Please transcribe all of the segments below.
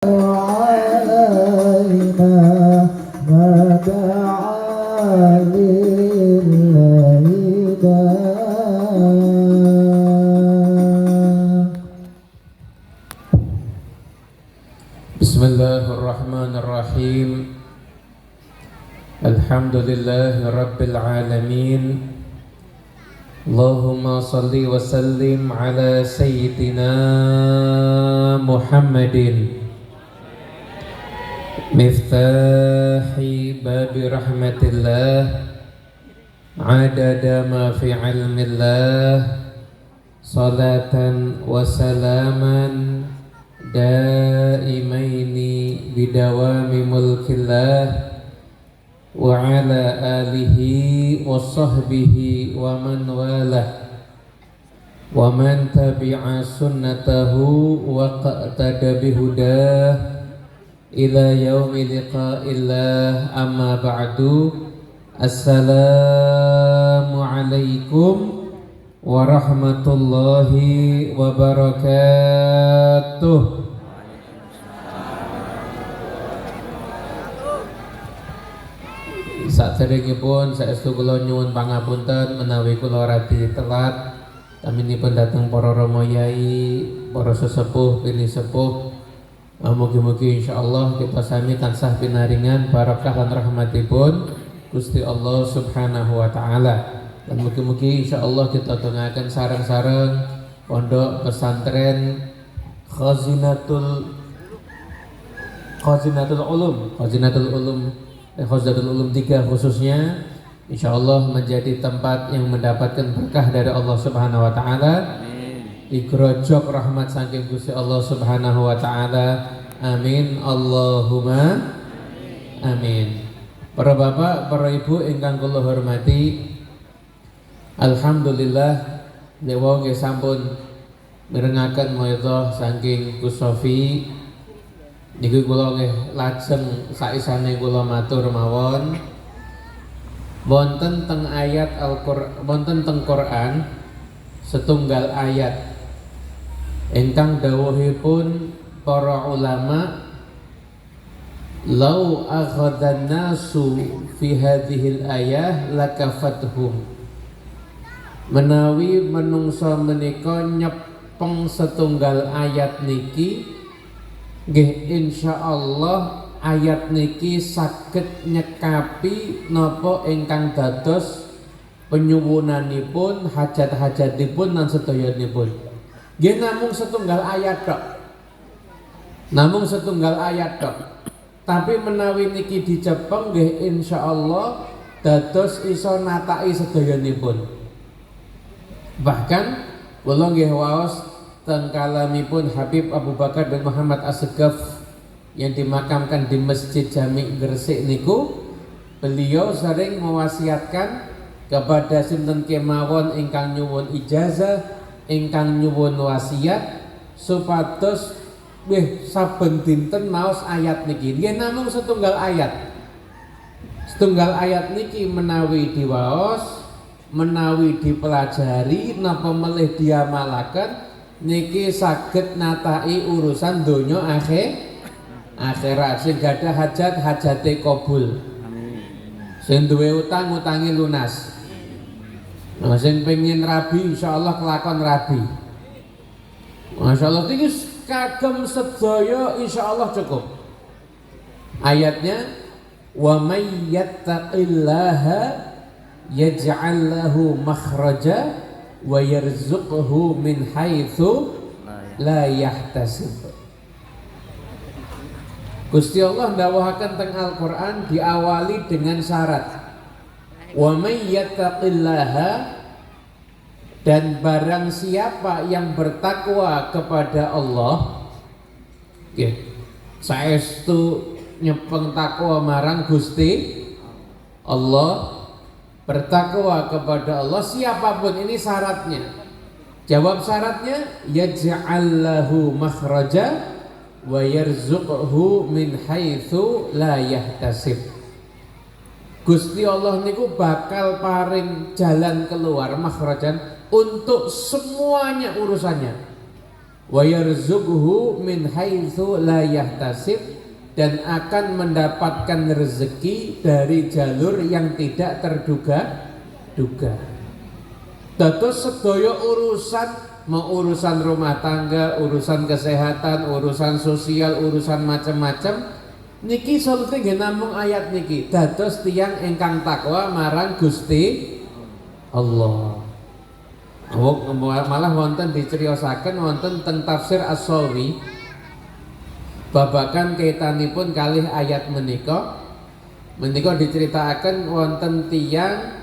علينا ما دعا لله بسم الله الرحمن الرحيم الحمد لله رب العالمين اللهم صل وسلم على سيدنا محمد مفتاح باب رحمة الله عدد ما في علم الله صلاة وسلاما دائمين بدوام ملك الله وعلى آله وصحبه ومن والاه ومن تبع سنته واقتدى بهداه إلى يوم لقاء الله أما بعد السلام عليكم warahmatullahi wabarakatuh. Saderengipun saestu kula nyuwun pangapunten menawi kula radi telat. Taminipun dhateng para rama yai, para sesepuh, pini sepuh. Mugi-mugi insyaallah kita sami tansah pinaringan barakah lan rahmatipun Gusti Allah Subhanahu wa taala. Dan mugi-mugi insyaallah kita dengarkan sareng-sareng pondok pesantren Khazinatul Ulum 3 khususnya insyaallah menjadi tempat yang mendapatkan berkah dari Allah Subhanahu wa taala. Digrojok rahmat saking Gusti Allah Subhanahu wa taala. Amin Allahumma amin. Para bapak, para ibu ingkang kula hormati, alhamdulillah dewa nggih sampun mirengaken maidhah saking Gus Sofi. Niku kula nggih lajeng saisane kula matur mawon. Wonten teng ayat Al-Qur'an, wonten teng Quran setunggal ayat ingkang dawuhipun para ulama, lau akhadhan nasu fi hadhil ayah lakafathum. Menawi menungso menika nyepeng setunggal ayat niki, nggih insyaallah ayat niki saged nyekapi napa ingkang dados penyuwunanipun, hajat-hajatipun lan sedayanipun. Nggih namung setunggal ayat tok. Namung setunggal ayat tok. Tapi menawi niki dicepeng nggih insyaallah dados iso nataki sedayanipun. Bahkan kula nggih waos teng kalamipun Habib Abu Bakar bin Muhammad As-Segaf yang dimakamkan di Masjid Jami' Gresik niku, beliau sering mewasiatkan kepada sinten kemawon ingkang nyuwun ijazah, ingkang nyuwun wasiat supados nggih saben dinten maos ayat niki. Nggih namung setunggal ayat. Setunggal ayat niki menawi diwaos, menawi dipelajari napa melih diamalaken niki saged nataki urusan donya akhirat sing gadah hajat hajate kabul. Amin. Sing duwe utang utangi lunas. Nah, sing pengin rabi insyaallah kelakon rabi. Masyaallah iki kagem sedaya insyaallah cukup. Ayatnya wa may yattaqillaha yaj'al lahu makhraja wa yarzuqhu min haitsu la yahtasib. Gusti Allah ndawuhaken teng Al-Qur'an diawali dengan syarat wa may yattaqillaha, dan barang siapa yang bertakwa kepada Allah, nggih saestu nyepeng takwa marang Gusti Allah, bertakwa kepada Allah siapapun, ini syaratnya. Jawab syaratnya yaj'al lahu makhraja wa yarzuqhu min haitsu la yahtasib. Gusti Allah niku bakal paring jalan keluar makhrajan untuk semuanya urusannya. wa yarzuqhu min haitsu la yahtasib, dan akan mendapatkan rezeki dari jalur yang tidak terduga-duga. Dados sedaya urusan, mau urusan rumah tangga, urusan kesehatan, urusan sosial, urusan macam-macam, niki salute nggih namung ayat niki dados tiyang ingkang takwa marang Gusti Allah. Malah wonten diceriyosaken wonten teng tafsir As-Sawi babakan kaitanipun kalih ayat menika diceritakaken wonten tiyang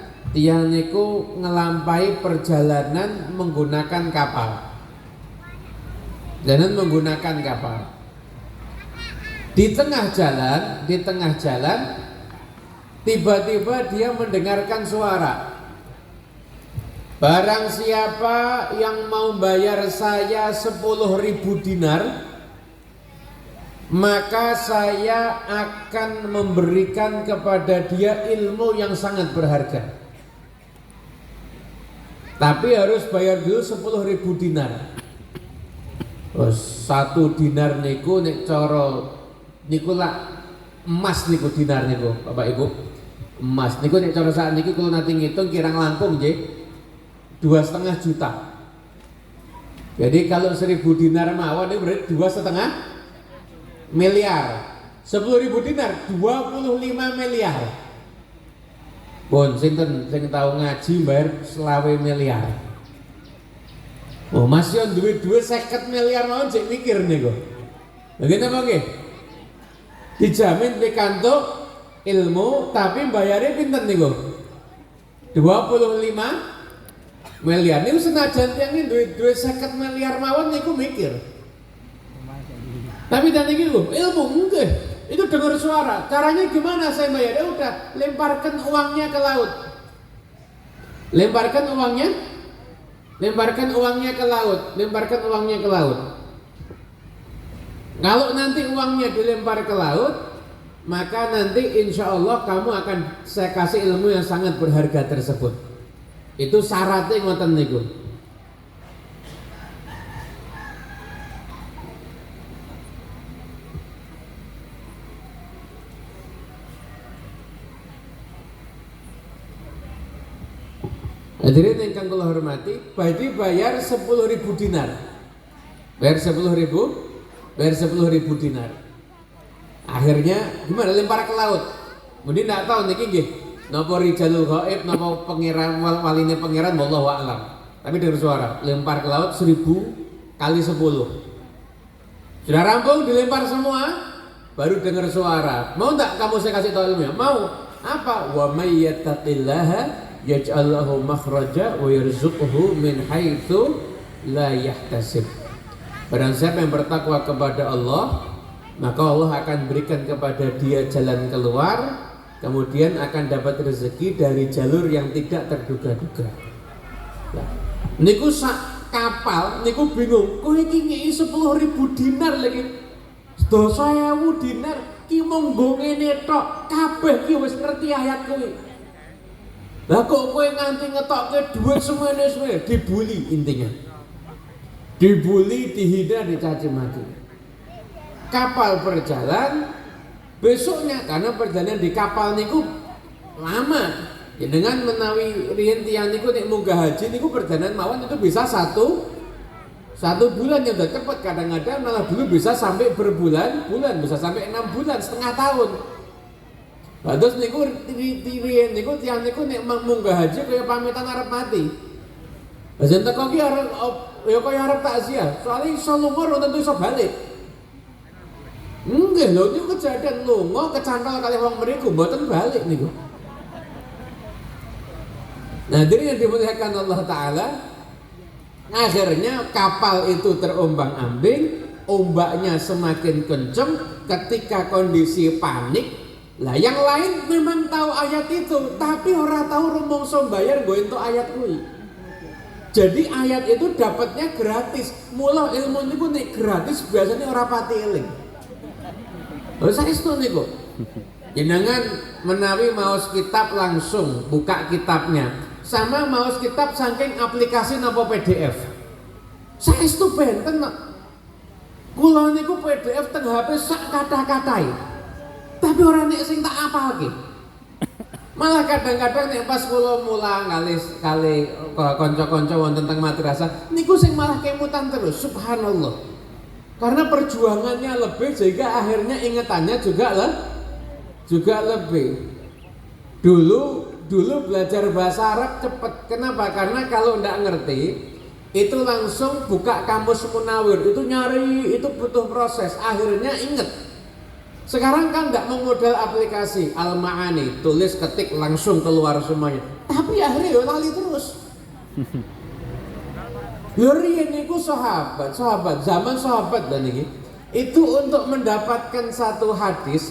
niku ngelampahi perjalanan menggunakan kapal. Di tengah jalan tiba-tiba dia mendengarkan suara. Barang siapa yang mau bayar saya 10.000 dinar, maka saya akan memberikan kepada dia ilmu yang sangat berharga. Tapi harus bayar dulu 10.000 dinar. Satu dinar niku nek cara niku lah emas niku dinar niku, Bapak Ibu. Emas niku nek cara sakniki kula nate ngitung kirang langkung nggih 2,5 juta. Jadi kalau 1.000 dinar mawon itu berarti 2,5 miliar. 10.000 dinar 25 miliar. Pun sinten sing tahu ngaji bayar 20 miliar. Oh, Mas yon duwe 50 miliar mawon cek mikir niku. Begitu apa nggih? Dijamin pikantuk ilmu tapi bayarnya pinten niku? 25 miliar. Niku senajan tiyang duwe 50 miliar mawon niku mikir. Tapi dan iki lho, ilmu nggih. Itu dengar suara. Caranya gimana saya bayar? Ya udah, lemparkan uangnya ke laut. Lemparkan uangnya ke laut. Kalau nanti uangnya dilempar ke laut, maka nanti insya Allah kamu akan saya kasih ilmu yang sangat berharga tersebut. Itu syaratnya ngoten niku. Hadirin ingkang kula hormati, badi bayar 10.000 dinar. Bayar 10.000 dinar. Akhirnya gimana, lempar ke laut. Kemudian tidak tahu niki nggih napa rijalul ghaib napa pangeran waline pangeran wallahu a'lam. Tapi dengar suara, lempar ke laut 1.000 kali 10. Sudah rampung dilempar semua, baru dengar suara. Mau enggak kamu saya kasih tahu ilmunya? Mau. Apa? Wa may yattaqillaha yaj'al lahu makhraja wa yarzuqhu min haitsu la yahtasib. Barang siapa yang bertakwa kepada Allah, maka Allah akan berikan kepada dia jalan keluar, kemudian akan dapat rezeki dari jalur yang tidak terduga-duga. Nah, niku sak kapal niku bingung, kok iki ngeki 10.000 dinar lagi. 12.000 dinar ki mung nggo ngene tok, kabeh ki wis ngerti ayat kuwi. Lah kok kowe nganti ngetokke duit semuanya dibuli, intinya dibuli, dihina, dicaci maki. Kapal berjalan besoknya, karena perjalanan di kapal niku lama ya, dengan menawi riyen tiyang niku nek munggah haji niku perjalanan mawon itu bisa satu bulan, yang udah cepat. Kadang-kadang malah dulu bisa sampai berbulan-bulan, bisa sampai 6 bulan, setengah tahun. Terus niku riyen niku tiyang niku nek munggah haji kaya pamitan arep mati. Ajen teko ki arep ya kaya arep takziah, soalnya iso lunga ora tentu iso balik. Nggih lho, niku kejadian lunga kecantol kali wong mriku mboten balik niku. Nah, diri yang dimuliakan Allah Ta'ala, akhirnya kapal itu terombang-ambing, ombaknya semakin kenceng. Ketika kondisi panik, lah yang lain memang tahu ayat itu, tapi orang tahu rumangsa bayar nggo entuk ayat kuwi. Jadi ayat itu dapatnya gratis. Mula ilmu niku nek gratis biasanya ora pati eling. Lha saestu niku. Jenengan menawi maos kitab langsung buka kitabnya, sama maos kitab saking aplikasi napa PDF. Saestu benten Kula niku PDF teng HP sak kata-katai. Tapi orang nek sing tak apalke. Malah kadang-kadang nek pas kula mulang kali kanca-kanca wonten teng madrasah niku sing malah kemutan terus, subhanallah. Karena perjuangannya lebih sehingga akhirnya ingetannya juga lebih. Dulu belajar bahasa Arab cepet. Kenapa? Karena kalau ndak ngerti itu langsung buka kamus Munawir, itu nyari, itu butuh proses, akhirnya inget. Sekarang kan nggak memodal aplikasi Al-Ma'ani, tulis ketik langsung keluar semuanya. Tapi akhirnya lali terus. Riyen niku sahabat zaman sahabat dan ini itu untuk mendapatkan satu hadis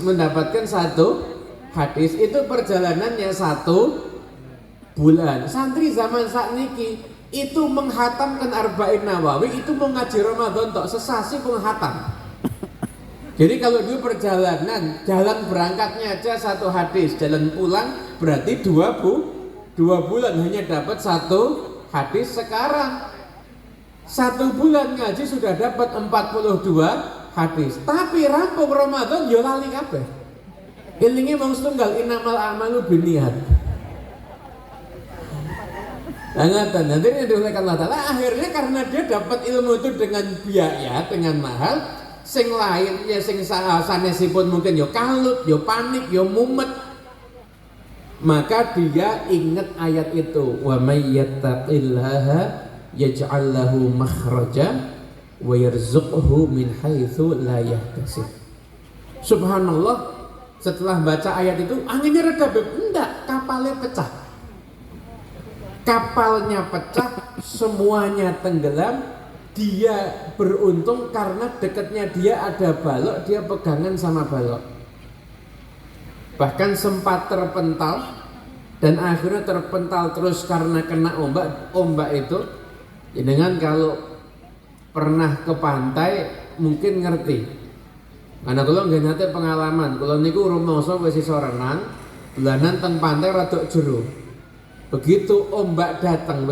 itu perjalanannya 1 bulan. Santri zaman sakniki itu menghatamkan Arba'in Nawawi itu mau ngaji Ramadan tok sesasi penghatam. Jadi kalau dulu perjalanan, jalan berangkatnya aja 1 hadis, jalan pulang berarti 2 bulan hanya dapat 1 hadis. Sekarang 1 bulan ngaji sudah dapat 42 hadis. Tapi rampung Ramadan yo lali kabeh. Ilinge mung setunggal innamal a'malu binniyat. Angatan nanti diolehkan Allah Ta'ala akhirnya karena dia dapat ilmu itu dengan biaya, dengan mahal. Sing lain ya sing sanesipun mungkin yo kalut, yo panik, yo mumet. Maka dia ingat ayat itu, wa may yattaqillaha yaj'al lahu makhraja wa yarzuqhu min haitsu la yahtasib. Subhanallah, setelah baca ayat itu anginnya reda, enggak, kapalnya pecah. Kapalnya pecah, semuanya tenggelam. Dia beruntung karena dekatnya dia ada balok, dia pegangan sama balok. Bahkan sempat terpental dan akhirnya terpental terus karena kena ombak itu. Dengan kalau pernah ke pantai mungkin ngerti. Karena kalau nggak nate pengalaman, kalau niku rumoso wis iso renang, dolanan teng pantai rada jero. Begitu ombak datang,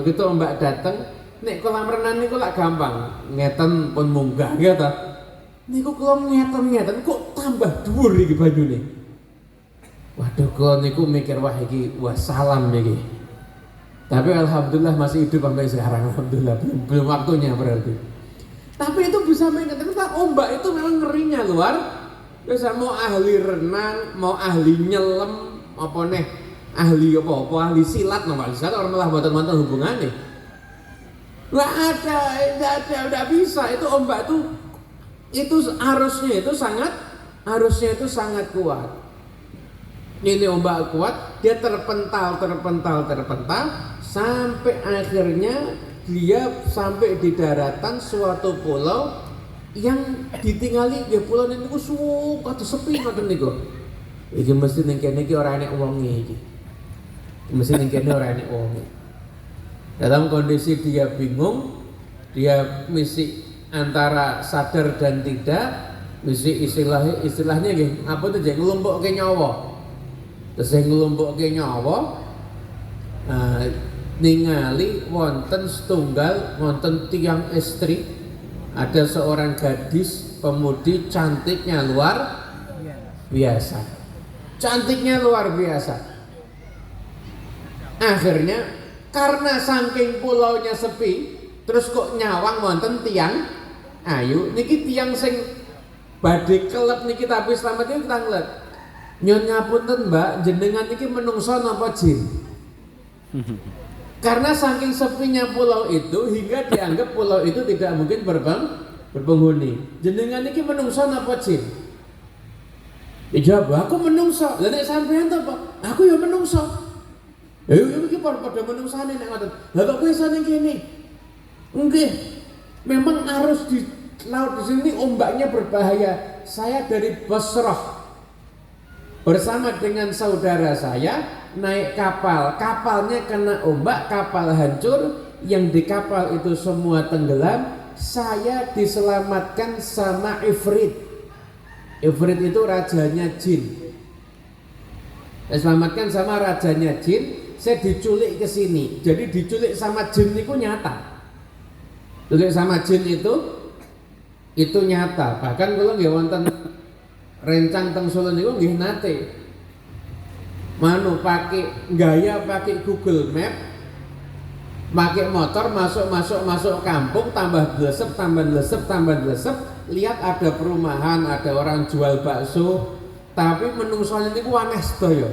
nek kolam renang niku lak gampang, ngeten pun munggah ya ta. Niku kula ngeten kok tambah dhuwur iki banyune. Waduh kula niku mikir wah iki salam iki. Tapi alhamdulillah masih hidup sampai sekarang, alhamdulillah belum waktunya berarti. Tapi itu bisa mengingatkan kita ombak itu memang ngerinya luar. Bisa mau ahli renang, mau ahli nyelam, ahli silat, ahli silat orang malah buatan hubungannya. Nggak ada, udah bisa. Itu ombak itu arusnya itu sangat kuat. Ini ombak kuat, dia terpental sampai akhirnya dia sampai di daratan suatu pulau yang ditinggali ya pulau ini ku suka sepi ngoten niku. Iki mesti ning kene iki ora enek wonge iki. Mesti ning kene ora enek wonge. Dalam kondisi dia bingung, dia mesti antara sadar dan tidak, mesti istilahnya nggih, apa tuh jek nglumpukke nyawa. Terus sing nglumpukke nyawa ningali wonten setunggal wonten tiang istri, ada seorang gadis pemudi cantiknya luar biasa. Cantiknya luar biasa. Akhirnya karena saking pulaunya sepi, terus kok nyawang wonten tiang ayu, niki tiang sing badhe kelep niki tapi selamat iki tanglet. Nyun ngapunten Mbak, jenengan niki menungso napa jin? Karena saking sepinya pulau itu hingga dianggap pulau itu tidak mungkin berpenghuni. Jenengan niki menungso napa jin? Dijawab, aku menungso. Lah nek sampean to, Pak? Aku ya menungso. Iki padha menungsane nek ngoten. Lah kok kowe iso ning kene? Nggih. Memang arus di laut di sini ombaknya berbahaya. Saya dari Basrah bersama dengan saudara saya naik kapal. Kapalnya kena ombak, kapal hancur, yang di kapal itu semua tenggelam. Saya diselamatkan sama Ifrit. Ifrit itu rajanya jin. Diselamatkan sama rajanya jin. Saya diculik ke sini. Jadi diculik sama jin itu nyata. Diculik sama jin itu itu nyata. Bahkan kalau nggih wonten rencang teng Solo niku nggih nate pakai Google Map, pakai motor masuk kampung, tambah glesep, lihat ada perumahan, ada orang jual bakso, tapi menungso niku aneh sedaya.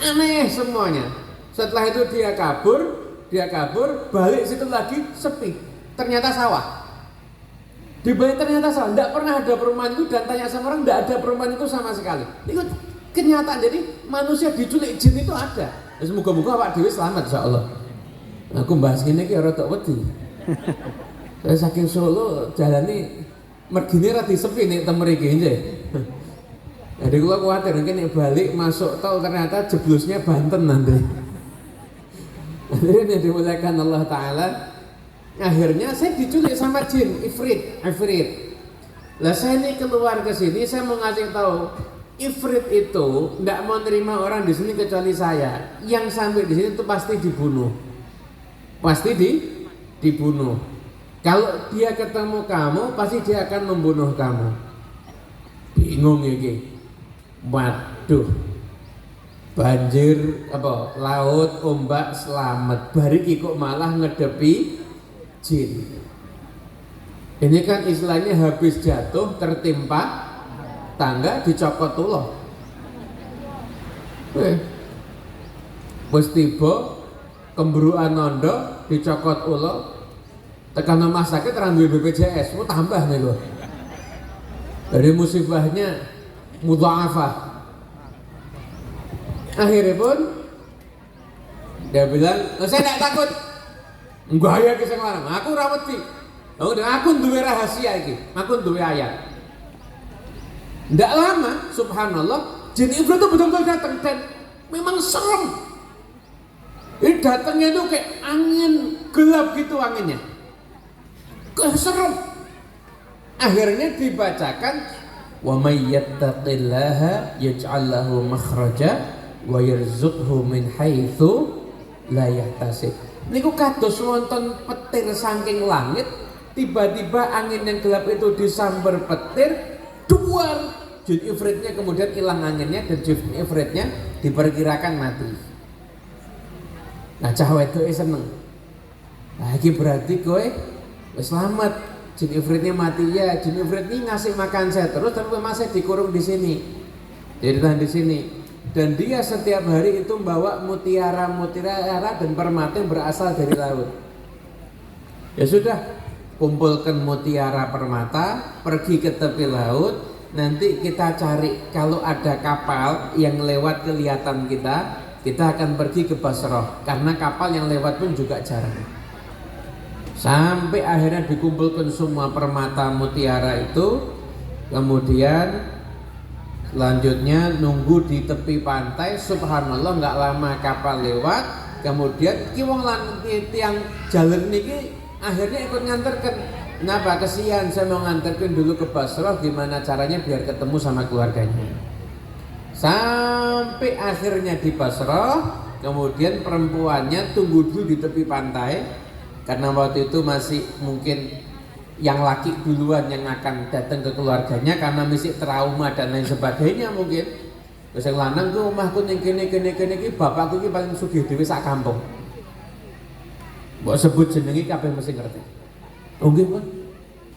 Aneh semuanya. Setelah itu dia kabur, balik situ lagi sepi. Ternyata sawah. Di balik ternyata sawah, tidak pernah ada perumahan itu, dan tanya sama orang, tidak ada perumahan itu sama sekali. Itu kenyataan. Jadi manusia diculik jin itu ada. Ya, semoga-moga Pak Dewi selamat insyaallah. Aku bahas gini ki ora tok wedi. Saya saking Solo jalani mergine ra disepi nek teng mriki nggih. Jadi gua kuwatir mungkin nek balik masuk tol ternyata jeblosnya Banten nanti. Akhirnya dimulakan Allah Ta'ala. Akhirnya saya diculik sama jin, ifrit. Lah saya ini keluar ke sini, saya mau ngasih tahu, ifrit itu tidak mau terima orang di sini kecuali saya. Yang sampai di sini itu pasti dibunuh, dibunuh. Kalau dia ketemu kamu, pasti dia akan membunuh kamu. Bingung iki. Waduh. Banjir laut, ombak, selamat. Bariki kok malah ngedepi jin. Ini kan istilahnya habis jatuh tertimpa tangga dicokot ulo. Wis tiba kembruan nondo dicokot ulo. Tekan rumah sakit terang duwe BPJS, mau tambah nih loh. Dari musibahnya mudha'afah. Akhirnya pun dia bilang, saya tidak takut. Enggak ya kisah larang, aku rawat sih. Aku duwe rahasia iki, aku duwe ayat. Tidak lama, subhanallah, jin ifrit itu betul-betul datang dan memang serem. Ini datangnya itu kayak angin gelap gitu anginnya, serem. Akhirnya dibacakan, wa may yattaqillaha yaj'al lahu makhraja wa yarzuqhu min haitsu la yahtasib. Niku kados wonten petir saking langit, tiba-tiba angin yang gelap itu disambar petir, duar jin ifritnya kemudian hilang anginnya dan jin ifritnya diperkirakan mati. Nah cah wedoke seneng. Nah iki berarti kowe wis selamat, jin ifritnya mati ya. Jin ifrit ini ngasih makan saya terus tapi masih dikurung di sini. Ditahan di sini. Dan dia setiap hari itu membawa mutiara dan permata yang berasal dari laut. Ya sudah, kumpulkan mutiara permata, pergi ke tepi laut. Nanti kita cari kalau ada kapal yang lewat kelihatan kita akan pergi ke Basrah. Karena kapal yang lewat pun juga jarang. Sampai akhirnya dikumpulkan semua permata mutiara itu, kemudian selanjutnya nunggu di tepi pantai. Subhanallah, nggak lama kapal lewat, kemudian kiwong tiang jalan niki akhirnya ikut nganterkan. Kenapa? Kesian, saya mau nganterkan dulu ke Basrah, gimana caranya biar ketemu sama keluarganya. Sampai akhirnya di Basrah, kemudian perempuannya tunggu dulu di tepi pantai karena waktu itu masih mungkin yang laki duluan yang akan datang ke keluarganya karena masih trauma dan lain sebagainya mungkin. Terus yang lanang tuh omahku yang kene bapakku ini paling sugih dhewe sak kampung. Mbok sebut jenengi kabeh mesti ngerti. Oh nggih, Pun.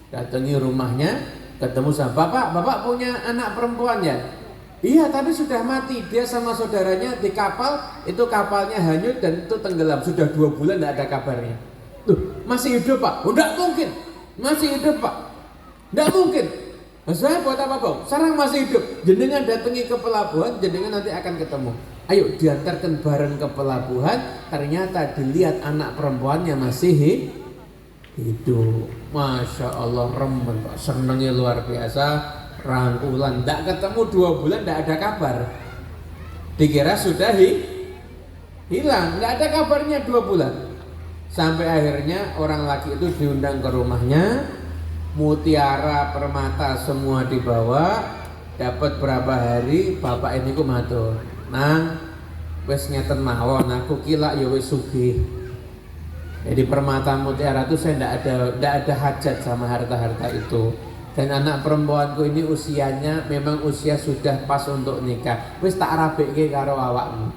Datangi rumahnya, ketemu sama bapak punya anak perempuan ya? Iya, tapi sudah mati. Dia sama saudaranya di kapal, itu kapalnya hanyut dan itu tenggelam. Sudah 2 bulan tidak ada kabarnya. Tuh, masih hidup Pak? Oh, tidak mungkin. Masih hidup Pak? Tidak mungkin. Nah, saya buat apa Bang? Sekarang masih hidup. Jenengan datangi ke pelabuhan, jenengan nanti akan ketemu. Ayo diantarkan bareng ke pelabuhan. Ternyata dilihat anak perempuannya masih hidup. Masya Allah, remen Pak, senengnya luar biasa. Rangkulan, tidak ketemu 2 bulan, tidak ada kabar. Dikira sudah hilang, tidak ada kabarnya 2 bulan. Sampai akhirnya orang laki itu diundang ke rumahnya, mutiara permata semua dibawa. Dapat berapa hari, bapak ini ku matur, nang wes ngeten mawon, aku kila ya wis sugih. Jadi permata mutiara itu saya tidak ada hajat sama harta-harta itu. Dan anak perempuanku ini usianya memang usia sudah pas untuk nikah. Wis tak rabekke karo awakmu.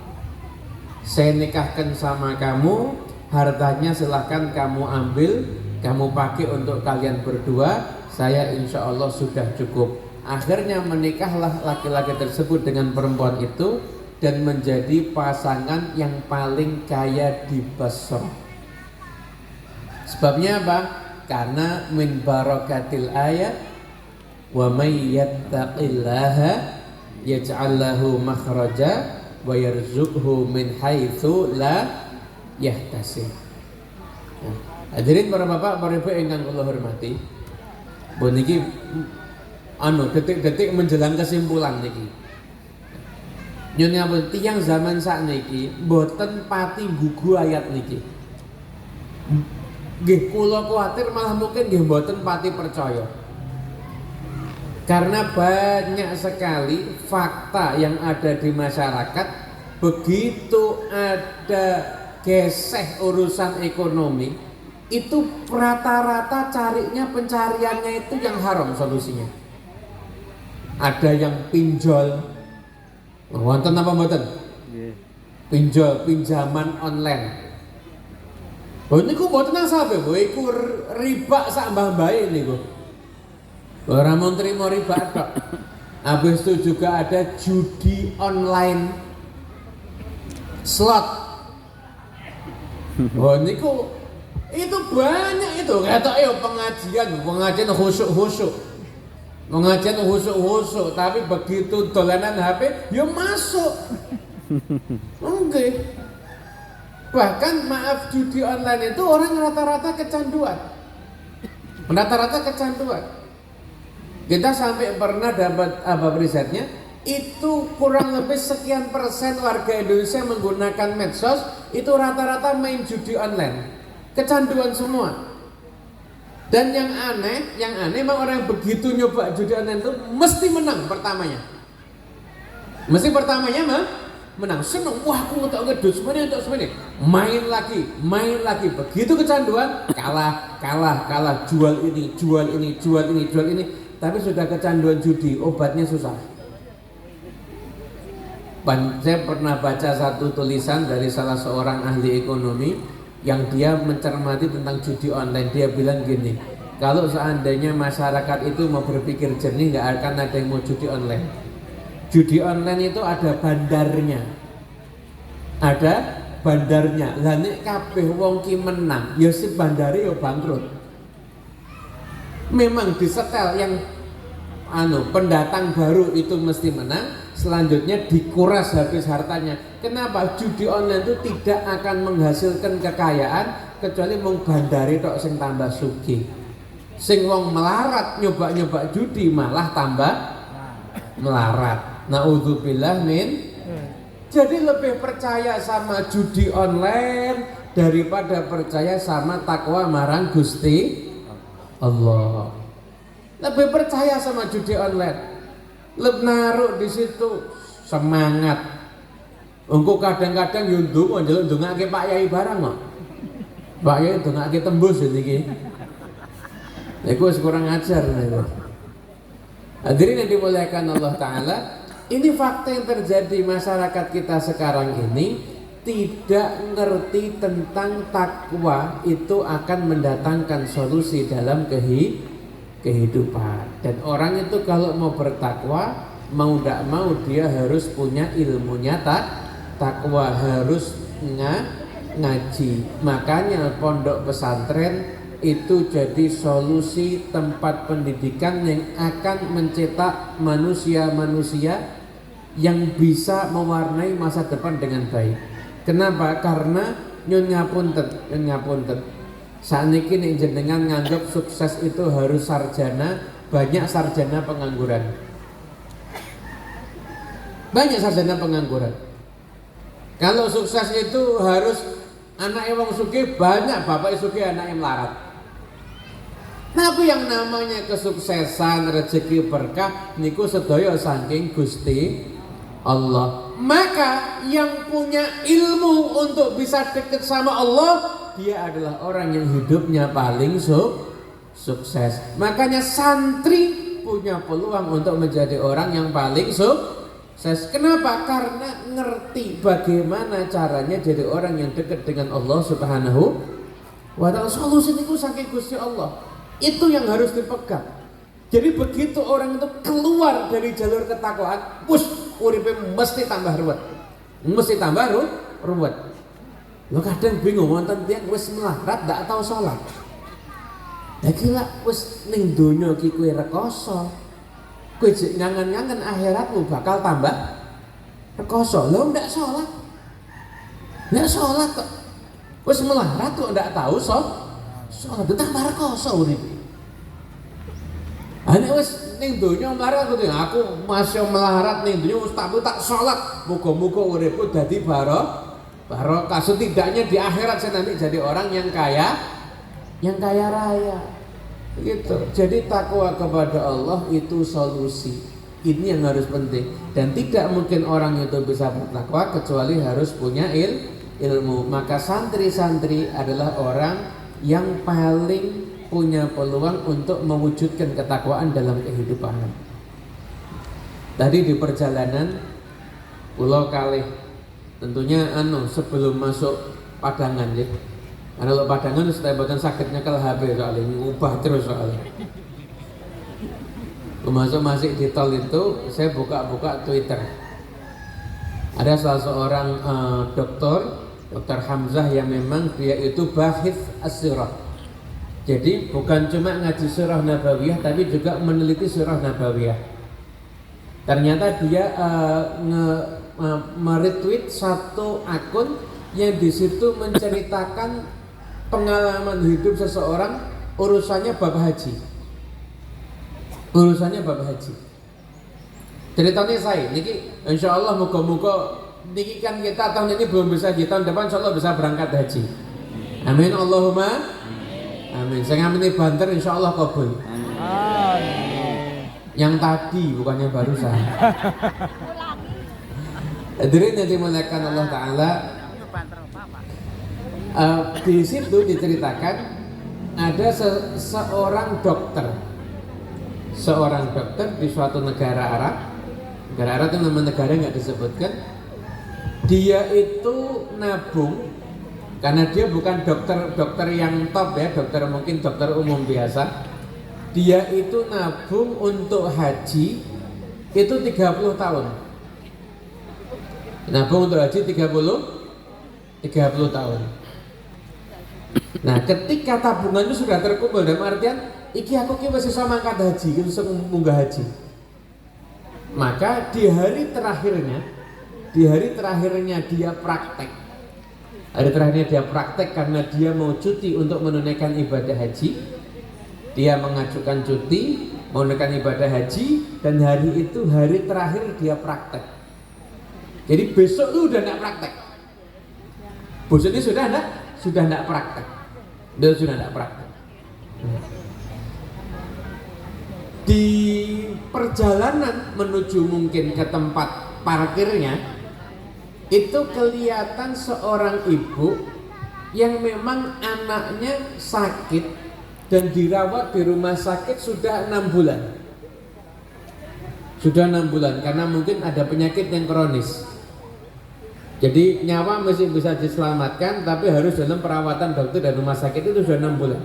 Saya nikahkan sama kamu, hartanya silahkan kamu ambil, kamu pakai untuk kalian berdua. Saya insya Allah sudah cukup. Akhirnya menikahlah laki-laki tersebut dengan perempuan itu dan menjadi pasangan yang paling kaya di Basra. Sebabnya apa? Karena min barakatil ayat wa may yattaqillaha yaj'al lahu makhraja wa yarzuqhu min haitsu la yahtasib. Nah, hadirin para bapak, para ibu ingkang kula hormati, bon niki detik-detik menjelang kesimpulan niki. Nyun ngapun tiyang zaman sakniki mboten pati gugu ayat niki. Nggih kula kuwatir malah mungkin nggih mboten pati percaya. Karena banyak sekali fakta yang ada di masyarakat, begitu ada geseh urusan ekonomi, itu rata-rata pencariannya itu yang haram solusinya. Ada yang pinjol, wonten apa mboten? Pinjol, pinjaman online. Oh niku mboten asabe, iku riba sak mbah-mbahe niku. Ora mau trimo riba tok. Habis itu juga ada judi online, slot. Oh niku itu banyak itu. Kata pengajian khusyuk-khusyuk. Pengajian khusyuk-khusyuk, tapi begitu dolanan HP ya masuk. Oke. Bahkan maaf, judi online itu orang rata-rata kecanduan. Rata-rata kecanduan. Kita sampai pernah dapat risetnya, itu kurang lebih sekian persen warga Indonesia menggunakan medsos itu rata-rata main judi online. Kecanduan semua. Dan yang aneh memang orang yang begitu nyoba judi online itu mesti menang pertamanya. Mesti pertamanya menang, seneng, wah aku untuk ngedus semuanya untuk semuanya. Main lagi, begitu kecanduan, kalah, jual ini. Tapi sudah kecanduan judi, obatnya susah. Saya pernah baca satu tulisan dari salah seorang ahli ekonomi yang dia mencermati tentang judi online. Dia bilang gini, kalau seandainya masyarakat itu mau berpikir jernih, nggak akan ada yang mau judi online. Judi online itu ada bandarnya. Lah nek kabeh wong ki menang, ya si bandare ya bangkrut. Memang disetel yang pendatang baru itu mesti menang, selanjutnya dikuras habis hartanya. Kenapa? Judi online itu tidak akan menghasilkan kekayaan kecuali wong bandare tok sing tambah sugih. Sing wong melarat nyoba judi malah tambah melarat. Naudzubillah min. Jadi lebih percaya sama judi online daripada percaya sama takwa marang Gusti Allah. Lebih percaya sama judi online. Lebih naruh di situ semangat. Engko kadang-kadang yo ndongake Pak Yai barang kok. Pak Yai ndongake tembus iki. Iku wis kurang ajar niku. Hadirin yang dimuliakan Allah Ta'ala, ini fakta yang terjadi masyarakat kita sekarang ini. Tidak ngerti tentang takwa itu akan mendatangkan solusi dalam kehidupan. Dan orang itu kalau mau bertakwa, mau tidak mau dia harus punya ilmunya takwa, harus ngaji. Makanya pondok pesantren itu jadi solusi tempat pendidikan yang akan mencetak manusia-manusia yang bisa mewarnai masa depan dengan baik. Kenapa? Karena nyun ngapunten. Saniki nek jenengan nganggep sukses itu harus sarjana, banyak sarjana pengangguran. Kalau sukses itu harus anaknya wong sugih, banyak bapak sugih anaknya melarat. Tapi yang namanya kesuksesan, rezeki berkah niku sedaya saking Gusti Allah. Maka yang punya ilmu untuk bisa dekat sama Allah dia adalah orang yang hidupnya paling sukses. Makanya santri punya peluang untuk menjadi orang yang paling sukses. Kenapa? Karena ngerti bagaimana caranya jadi orang yang dekat dengan Allah Subhanahu wa ta'ala. Solusi itu saking Gusti Allah. Itu yang harus dipegang. Jadi begitu orang itu keluar dari jalur ketakwaan, uripe mesti tambah ruwet. Mesti tambah ruwet. Lo kadang bingung wonten tiyang wis melarat ndak tau salat. Lah gila wis ning donya iki kowe rekoso. Kowe jek ngangen-ngangen akhiratmu bakal tambah rekoso. Lo ndak salat. Ndak salat kok. Wis melarat kok ndak tahu salat tambah rekoso uripe. Ane wis ning donya melarat aku masih melarat ning donya wis tak salat. Muga-muga uripku dadi barokah. Setidaknya di akhirat saya nanti jadi orang yang kaya raya. Gitu. Jadi takwa kepada Allah itu solusi. Ini yang harus penting. Dan tidak mungkin orang itu bisa bertakwa kecuali harus punya ilmu. Maka santri-santri adalah orang yang paling punya peluang untuk mewujudkan ketakwaan dalam kehidupan. Tadi di perjalanan pulau kalih tentunya sebelum masuk Padangan ya. Karena kalau Padangan sudah buatan sakitnya nyekel HP soalnya ini ubah terus soalnya. Masuk di tol itu saya buka Twitter. Ada salah seorang dokter Hamzah yang memang dia itu bahith as-sirah. Jadi bukan cuma ngaji surah Nabawiyah tapi juga meneliti surah Nabawiyah. Ternyata dia meretweet satu akun yang di situ menceritakan pengalaman hidup seseorang urusannya bab haji. Ceritanya saya, niki insya Allah moga-moga niki kan kita tahun ini belum bisa haji, tahun depan insya Allah bisa berangkat haji. Amin Allahumma. Amin. Saya ngamini banter insya Allah kabul. Yang tadi bukan yang barusan. Hadirin yang dimuliakan Allah Ta'ala, di situ diceritakan ada seorang dokter di suatu negara Arab. Negara Arab itu nama negara nggak disebutkan. Dia itu nabung. Karena dia bukan dokter yang top ya, mungkin dokter umum biasa. Dia itu nabung untuk haji itu 30 tahun. Nabung untuk haji 30 tahun. Nah, ketika tabungan itu sudah terkumpul dalam artian iki aku ki wis iso mangkat haji, iso munggah haji. Maka di hari terakhirnya dia praktek. Hari terakhirnya dia praktek karena dia mau cuti untuk menunaikan ibadah haji. Dia mengajukan cuti menunaikan ibadah haji dan hari itu hari terakhir dia praktek. Jadi besok itu udah enggak praktek. Besok ini sudah enggak praktek. Dia sudah enggak praktek. Di perjalanan menuju mungkin ke tempat parkirnya itu kelihatan seorang ibu yang memang anaknya sakit dan dirawat di rumah sakit sudah 6 bulan. Sudah 6 bulan karena mungkin ada penyakit yang kronis. Jadi nyawa masih bisa diselamatkan tapi harus dalam perawatan dokter dan rumah sakit itu sudah 6 bulan.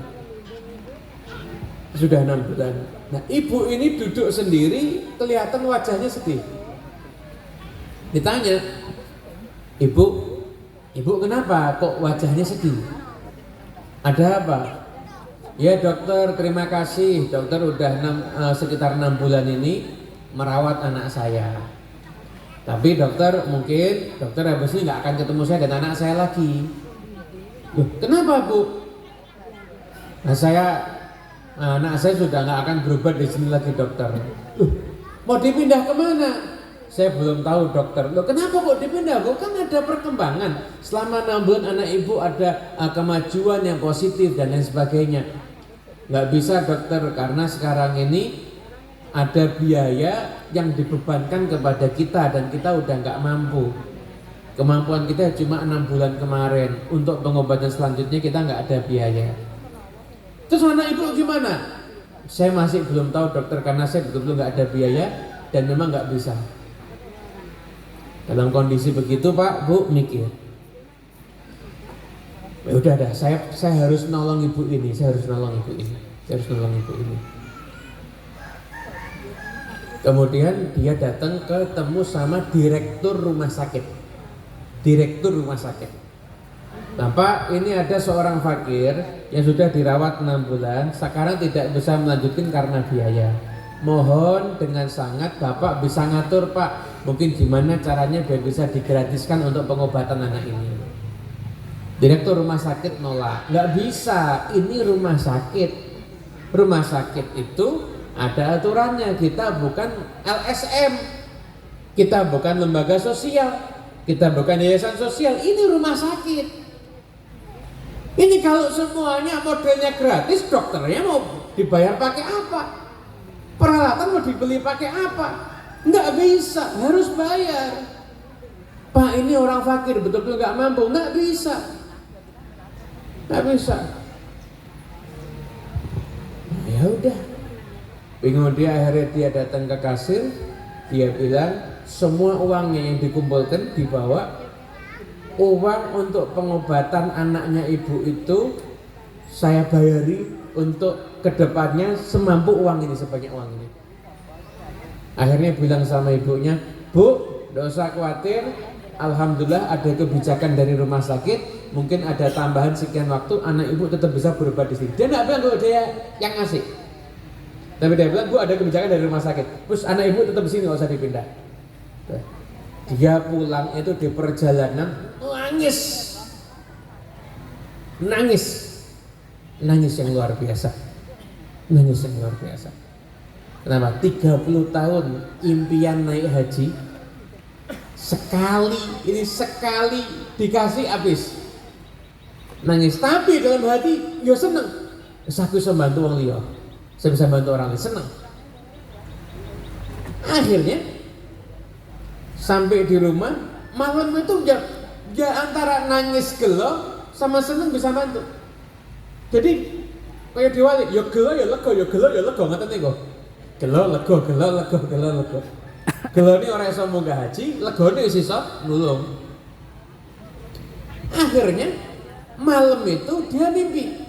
Sudah 6 bulan. Nah, ibu ini duduk sendiri, kelihatan wajahnya sedih. Ditanya, Ibu kenapa kok wajahnya sedih? Ada apa? Ya dokter, terima kasih. Dokter udah sekitar 6 bulan ini merawat anak saya. Tapi dokter habis ini nggak akan ketemu saya dan anak saya lagi. Loh, kenapa Bu? Anak saya sudah nggak akan berobat di sini lagi dokter. Loh, mau dipindah kemana? Saya belum tahu dokter. Loh, kenapa kok dipindah? Kok kan ada perkembangan. Selama 6 bulan anak ibu ada kemajuan yang positif dan lain sebagainya. Nggak bisa dokter karena sekarang ini ada biaya yang dibebankan kepada kita dan kita udah nggak mampu. Kemampuan kita cuma 6 bulan kemarin. Untuk pengobatan selanjutnya kita nggak ada biaya. Terus anak ibu gimana? Saya masih belum tahu dokter, karena saya betul-betul nggak ada biaya dan memang nggak bisa. Dalam kondisi begitu Pak, Bu mikir, ya udah dah, saya harus nolong ibu ini, saya harus nolong ibu ini. Kemudian dia datang ketemu sama direktur rumah sakit. Nah Pak, ini ada seorang fakir yang sudah dirawat 6 bulan, sekarang tidak bisa melanjutkan karena biaya. Mohon dengan sangat Bapak bisa ngatur Pak, mungkin gimana caranya biar bisa digratiskan untuk pengobatan anak ini. Direktur rumah sakit nolak, nggak bisa, ini rumah sakit. Rumah sakit itu ada aturannya, kita bukan LSM, kita bukan lembaga sosial, kita bukan yayasan sosial, ini rumah sakit. Ini kalau semuanya modelnya gratis, dokternya mau dibayar pakai apa? Peralatan mau dibeli pakai apa? Nggak bisa, harus bayar. Pak, ini orang fakir, betul-betul nggak mampu, nggak bisa. Ya udah, bingung dia, akhirnya dia datang ke kasir, dia bilang semua uangnya yang dikumpulkan dibawa, uang untuk pengobatan anaknya ibu itu saya bayari untuk kedepannya semampu uang ini, sebanyak uang ini. Akhirnya bilang sama ibunya, Bu, tidak usah khawatir, alhamdulillah ada kebijakan dari rumah sakit, mungkin ada tambahan sekian waktu, anak ibu tetap bisa berobat di sini. Dia nggak bilang kalau dia yang ngasih, tapi dia bilang, Bu, ada kebijakan dari rumah sakit, terus anak ibu tetap di sini, nggak usah dipindah. Dia pulang itu di perjalanan nangis yang luar biasa. Kenapa? 30 tahun impian naik haji, sekali dikasih habis, nangis. Tapi dalam hati yo seneng, aku bisa bantu orang liya, saya bisa bantu orang lain, seneng. Akhirnya sampai di rumah malam itu ya antara nangis gelo sama seneng bisa bantu. Jadi kayak diwali, ya gelo ya lega, ngaten niku. Gelo lega. Gelo ini orang iso munggah haji, legone wis iso nulung. Akhirnya malam itu dia mimpi.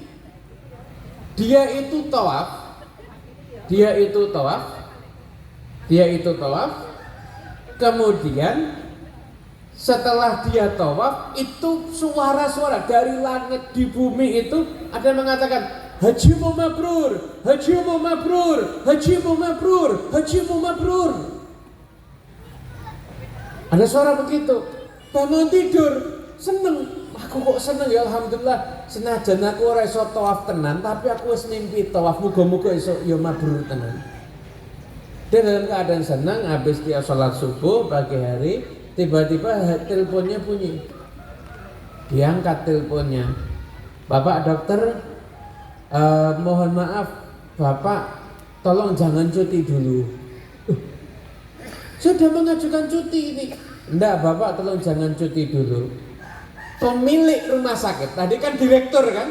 Dia itu tawaf. Kemudian setelah dia tawaf, itu suara-suara dari langit di bumi itu ada yang mengatakan, hajimu mabrur. Ada suara begitu. Bangun tidur, seneng. Aku kok seneng ya, alhamdulillah. Senajan aku ora iso tawaf tenan, tapi aku wis mimpi tawaf, muga-muga iso ya mabrur tenan. Dia dalam keadaan senang, habis dia sholat subuh pagi hari, tiba-tiba teleponnya bunyi. Diangkat teleponnya, Bapak dokter, mohon maaf Bapak, tolong jangan cuti dulu. Sudah mengajukan cuti ini. Enggak Bapak, tolong jangan cuti dulu. Pemilik rumah sakit, tadi kan direktur kan,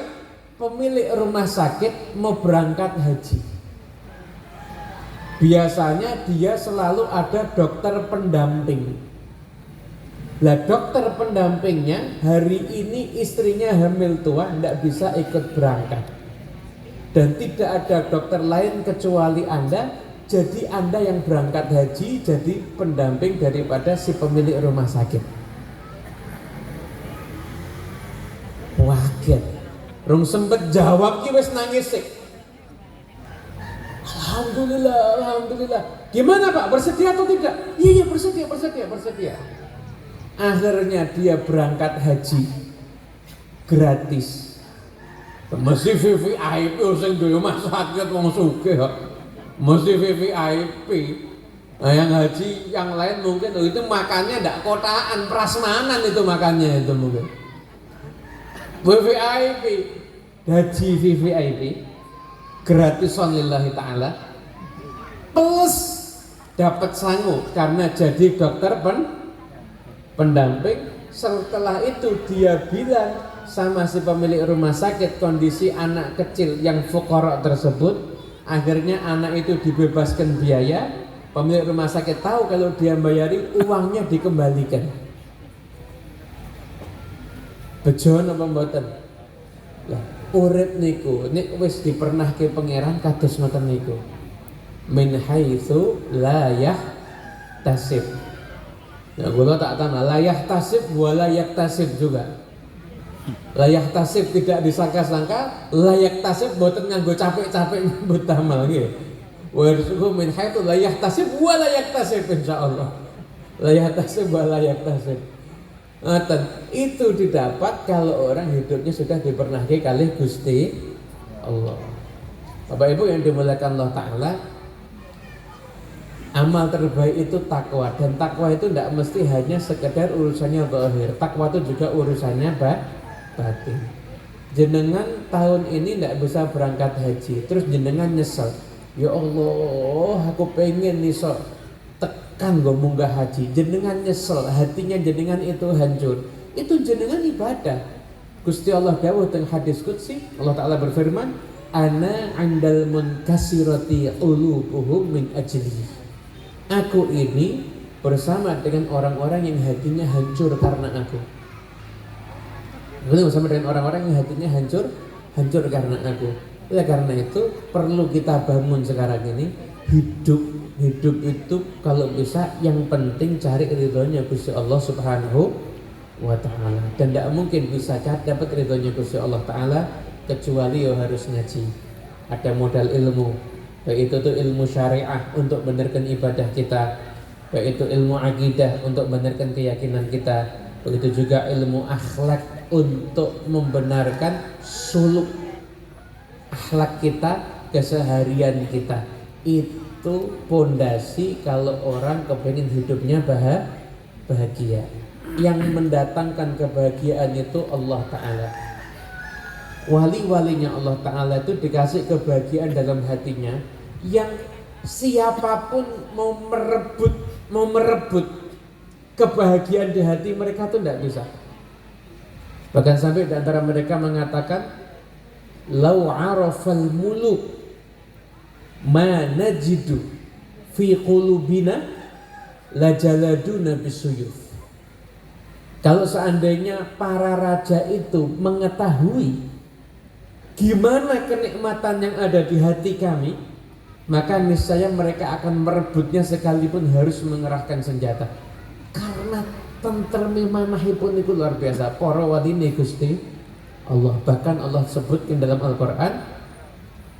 pemilik rumah sakit mau berangkat haji. Biasanya dia selalu ada dokter pendamping. Lah dokter pendampingnya hari ini istrinya hamil tua, tidak bisa ikut berangkat. Dan tidak ada dokter lain kecuali Anda, jadi Anda yang berangkat haji, jadi pendamping daripada si pemilik rumah sakit. Waget, rung sempet jawab ki wis nangis sik. Alhamdulillah. Gimana Pak, bersedia atau tidak? Iya bersedia. Akhirnya dia berangkat haji gratis. Mesti VVIP sing duwe rumah sakit wong sugih kok. Mesti VVIP. Nah, yang haji yang lain mungkin itu makannya ndak kotaan, prasmanan itu makannya itu mungkin. VVIP, haji VVIP gratisan lillahi ta'ala, plus dapat sangu karena jadi dokter pendamping, setelah itu dia bilang sama si pemilik rumah sakit kondisi anak kecil yang fuqara tersebut, akhirnya anak itu dibebaskan biaya. Pemilik rumah sakit tahu kalau dia bayari uangnya dikembalikan. Bejo napa mboten? Lah, urip niku nek wis dipernahke pangeran kados ngoten niku. Min haitsu la yahtasib. Nah, gua tak tambah la yahtasib wa la yaktasib juga. La yahtasib tidak disangka-sangka, la yaktasib mboten nganggo capek-capek nyebut amal nggih. Wa rizqu min haitsu la yahtasib wa la yaktasib insyaallah. La yahtasib wa la yaktasib. Itu didapat kalau orang hidupnya sudah dipernahke kalih Gusti Allah. Bapak Ibu yang dimuliakan Allah Ta'ala, amal terbaik itu takwa, dan takwa itu tidak mesti hanya sekedar urusannya zahir. Takwa itu juga urusannya batin. Jenengan tahun ini tidak bisa berangkat haji, terus jenengan nyesel, ya Allah aku pengen nih sok tekan gue munggah haji. Jenengan nyesel, hatinya jenengan itu hancur, itu jenengan ibadah. Gusti Allah dawuh teng hadis qudsi, Allah Ta'ala berfirman, ana andal munkasirati ulubuhum min ajli. Aku ini bersama dengan orang-orang yang hatinya hancur karena aku. Bersama dengan orang-orang yang hatinya hancur karena aku. Ya, karena itu perlu kita bangun sekarang ini hidup itu kalau bisa yang penting cari ridhonya Gusti Allah Subhanahu wa Ta'ala, dan tidak mungkin bisa dapat ridhonya Gusti Allah Ta'ala kecuali harus ngaji. Ada modal ilmu, baik itu tuh ilmu syariah untuk benarkan ibadah kita, baik itu ilmu akidah untuk benarkan keyakinan kita, begitu juga ilmu akhlak untuk membenarkan suluk akhlak kita, keseharian kita. Itu pondasi kalau orang kepengen hidupnya bahagia. Yang mendatangkan kebahagiaan itu Allah Ta'ala. Wali-walinya Allah Ta'ala itu dikasih kebahagiaan dalam hatinya, yang siapapun mau merebut kebahagiaan di hati mereka itu tidak bisa. Bahkan sampai di antara mereka mengatakan, lau arafal muluk ma najidu fi qulubina lajaladuna bisuyuf. Kalau seandainya para raja itu mengetahui gimana kenikmatan yang ada di hati kami, maka niscaya mereka akan merebutnya sekalipun harus mengerahkan senjata. Karena tentreme manahipun itu luar biasa. Para waline Gusti Allah, bahkan Allah sebutkan dalam Al-Qur'an,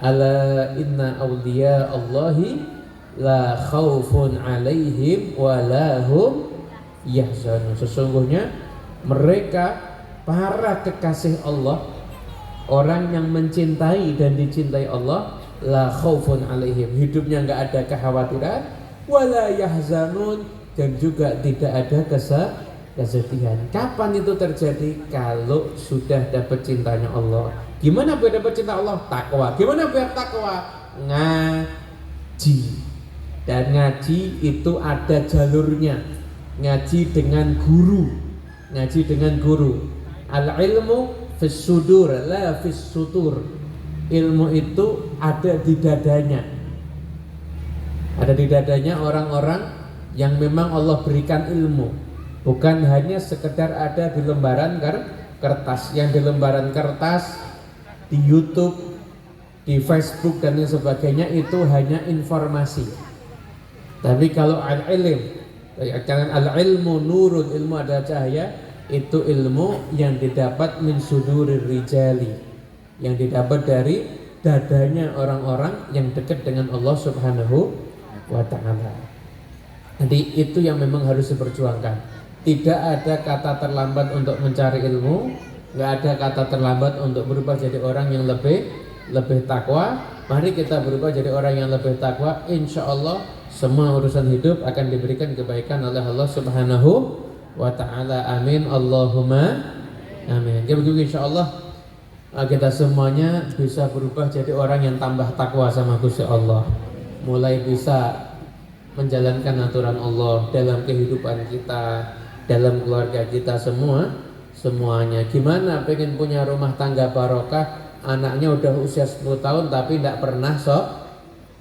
ala inna awliya Allahi la khaufun alaihim wa la hum yahzanun. Sesungguhnya mereka para kekasih Allah, orang yang mencintai dan dicintai Allah, la khaufun alaihim, hidupnya enggak ada kekhawatiran, wala yahzanun, dan juga tidak ada kesedihan. Kapan itu terjadi? Kalau sudah dapat cintanya Allah. Gimana biar dapat cinta Allah? Takwa. Gimana biar takwa? Ngaji. Dan ngaji itu ada jalurnya. Ngaji dengan guru. Ngaji dengan guru. Al-ilmu fis sudur la fis sutur. Ilmu itu ada di dadanya. Ada di dadanya orang-orang yang memang Allah berikan ilmu, bukan hanya sekedar ada di lembaran kertas. Yang di lembaran kertas, di YouTube, di Facebook dan lain sebagainya itu hanya informasi. Tapi kalau al-ilm, jangan al-ilmu nurun, ilmu adalah cahaya, itu ilmu yang didapat min sudurir rijali, yang didapat dari dadanya orang-orang yang dekat dengan Allah Subhanahu wa Ta'ala. Jadi itu yang memang harus diperjuangkan. Tidak ada kata terlambat untuk mencari ilmu, nggak ada kata terlambat untuk berubah jadi orang yang lebih takwa. Mari kita berubah jadi orang yang lebih takwa. Insya Allah semua urusan hidup akan diberikan kebaikan oleh Allah Subhanahu wa Ta'ala. Amin Allahumma amin. Ya begitu, insya Allah kita semuanya bisa berubah jadi orang yang tambah takwa sama Gusti Allah. Mulai bisa menjalankan aturan Allah dalam kehidupan kita, dalam keluarga kita semuanya. Gimana pengen punya rumah tangga barokah, anaknya udah usia 10 tahun tapi tidak pernah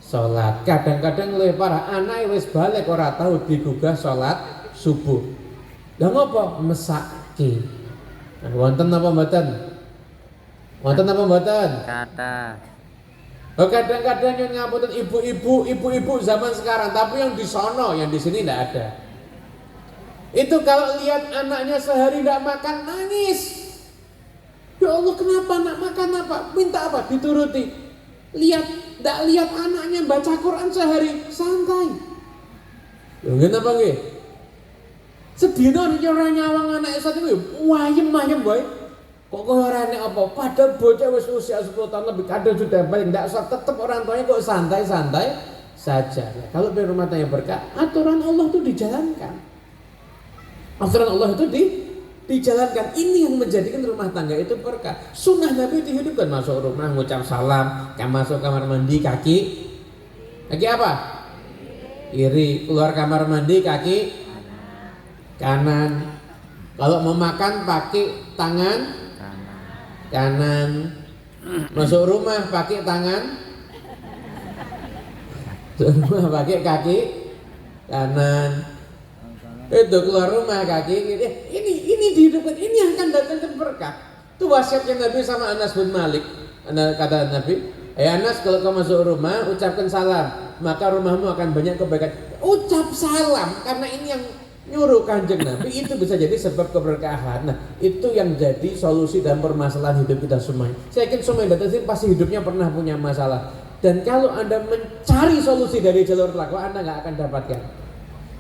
sholat. Kadang-kadang lebih parah, anak wis balik ora tahu digugah sholat subuh. Lah ngopo? Mesake. Nah, wonten apa mboten? Wonten apa mboten? Kata. Oh, kadang-kadang yang ngapunten ibu-ibu zaman sekarang, tapi yang di sono, yang di sini tidak ada. Itu kalau lihat anaknya sehari tidak makan nangis. Ya Allah, kenapa nak makan apa? Minta apa? Dituruti. Tidak lihat anaknya baca Quran sehari, santai. Nggih napa nggih? Sedina iki ora nyawang anak esat iku wayem bae. Kok koyo ora nek apa? Padahal bocah wis usia 10 tahun lebih kadang sudah balik, ndak usah tetep orang tuanya kok santai-santai saja. Nah, kalau di rumah tangga berkah, aturan Allah itu dijalankan. Aturan Allah itu dijalankan. Ini yang menjadikan rumah tangga itu berkah. Sunnah Nabi dihidupkan, masuk rumah ngucap salam, masuk kamar mandi kaki apa? Kiri, keluar kamar mandi kaki kanan. Kalau mau makan pakai tangan kanan. Masuk rumah pakai tangan, masuk rumah pakai kaki kanan. Itu keluar rumah kaki kiri. Ini dihidupkan, ini akan datangkan berkah. Itu wasiatnya Nabi sama Anas bin Malik. Kata Nabi, Anas, kalau kau masuk rumah ucapkan salam, maka rumahmu akan banyak kebaikan. Ucap salam, karena ini yang nyuruh Kanjeng Nabi, itu bisa jadi sebab keberkahan. Nah, itu yang jadi solusi dalam permasalahan hidup kita semuanya. Saya yakin semua yang datang sini pasti hidupnya pernah punya masalah. Dan kalau Anda mencari solusi dari jalur takwa, Anda nggak akan dapatkan.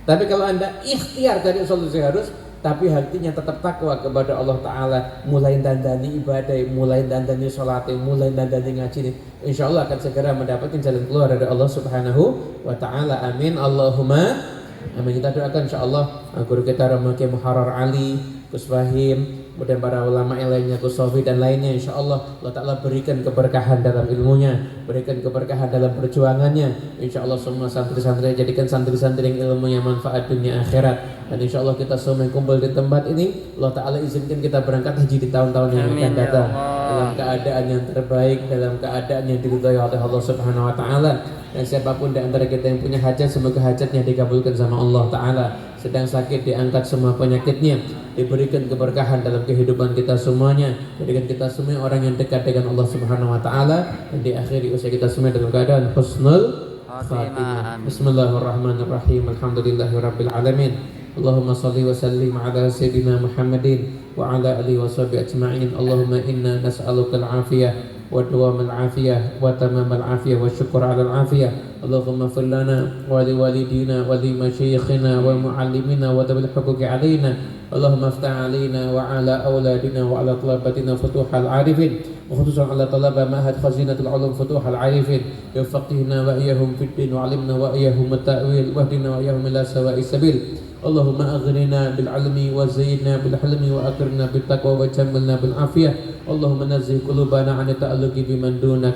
Tapi kalau Anda ikhtiar dari solusi harus, tapi hatinya tetap takwa kepada Allah Ta'ala, mulai dandani ibadah, mulai dandani sholat, mulai dandani ngaji, insya Allah akan segera mendapatkan jalan keluar dari Allah Subhanahu wa Ta'ala. Amin Allahumma amin. Kita doakan insyaallah guru kita Rama Kiai Muharrar Ali, Gus Fahim, kemudian para ulama yang lainnya, Gus Sofi dan lainnya, insyaallah Allah Ta'ala berikan keberkahan dalam ilmunya, berikan keberkahan dalam perjuangannya. Insyaallah semua santri-santri jadikan santri-santri yang ilmunya manfaat dunia akhirat. Dan insyaallah kita semua yang kumpul di tempat ini, Allah Ta'ala izinkan kita berangkat haji di tahun-tahun yang akan datang dalam keadaan yang terbaik, dalam keadaan yang diridhai oleh Allah Subhanahu wa Ta'ala. Dan siapapun di antara kita yang punya hajat, semoga hajatnya dikabulkan sama Allah Ta'ala. Sedang sakit diangkat semua penyakitnya, diberikan keberkahan dalam kehidupan kita semuanya, jadikan kita semua orang yang dekat dengan Allah Subhanahu wa Ta'ala, dan di akhir usia kita semua dalam keadaan husnul khatimah. Bismillahirrahmanirrahim. Alhamdulillahirabbil alamin. Allahumma shalli wa sallim ala sayyidina Muhammadin wa ala alihi wa sahbihi ajma'in. Allahumma inna nas'aluka al-afiyah ودوام العافية وتمام العافية والشكر على العافية. اللهم اغفر لنا ولوالدينا ولمشايخنا ومعلمينا وذوي الحقوق علينا. اللهم افتح علينا وعلى أولادنا وعلى طلبتنا فتوح العارفين، وخصوصا على طلبة معهد خزينة العلوم فتوح العارفين. يفقهنا وإياهم في الدين وعلمنا وإياهم التأويل واهدنا وإياهم إلى سواء السبيل. اللهم أغننا بالعلم وزيدنا بالحلم وأكرمنا بالتقوى وجملنا بالعافية. اللهم نزه قلوبنا عن التألق بمن دونك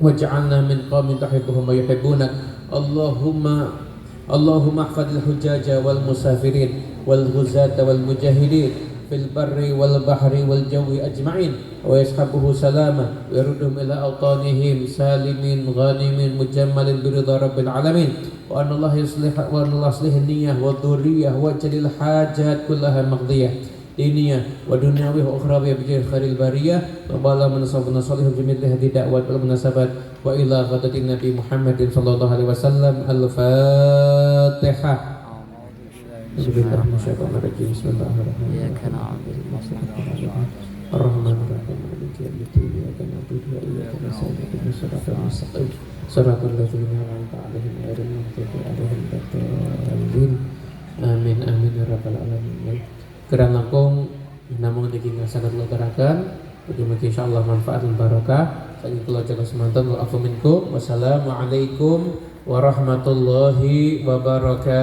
واجعلنا من قوم تحبهم ويحبونك. اللهم احفظ الحجاج والمسافرين والغزاة والمجاهدين في البر والبحر والجو أجمعين، ويسحبه سلاما ويردهم إلى أوطانهم سالمين غانمين مجمل برضا رب العالمين. وأن الله يصلح النية والذرية وجل الحاجات كلها مقضية دينية ودنيوية وأخروية بجاه خير البرية. وبالله من صوفنا صالح جميل هذه دعوات والمناسبات وإلى غدة النبي محمد صلى الله عليه وسلم. الفاتحة. Bismillahirrahmanirrahim. الرحمن الرحيم مالك يوم الدين إياك نعبد وإياك نستعين اهدنا الصراط المستقيم صراط الذين أنعمت عليهم غير المغضوب عليهم ولا الضالين. Amin amin ya rabbal alamin. Kerana langkung namung niki sangat ngaturaken mugi-mugi insyaallah manfaat dan barokah. Saking kula jaga semanten wa afu minkum. Wassalamualaikum warahmatullahi wabarakatuh.